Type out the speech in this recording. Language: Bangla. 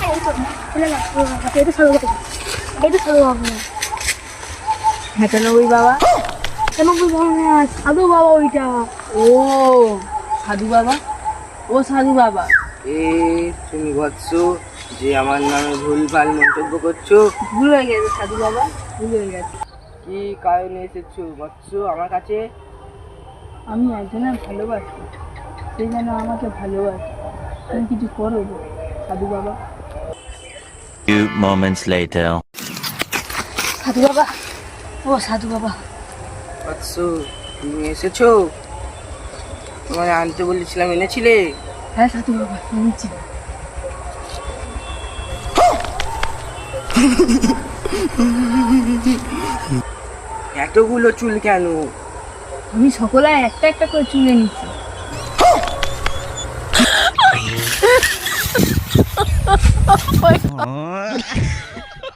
৯৫ বাবা, সাধু বাবা ওইটা। ও সাধু বাবা, ও সাধু বাবা। তুমি বলছো যে আমার নামে ভুলভাল মন্তব্য করছো? ভুল হয়ে গেছে সাধু বাবা, ভুল হয়ে গেছে। কি কারণে এসেছো বলছো আমার কাছে? আমি একজনের ভালোবাসি, সে যেন আমাকে ভালোবাসে। তুমি কিছু করো গো সাধু বাবা। Few moments later. সাধু বাবা, ও সাধু বাবা। বলছো তুমি এসেছো? তোমার আনতে বলেছিলাম, এনেছিলে? হ্যাঁ সাধু বাবা, শুনছি। এতগুলো চুল কেন? আমি সকলে একটা একটা করে চুলে নিচ্ছি। Oh.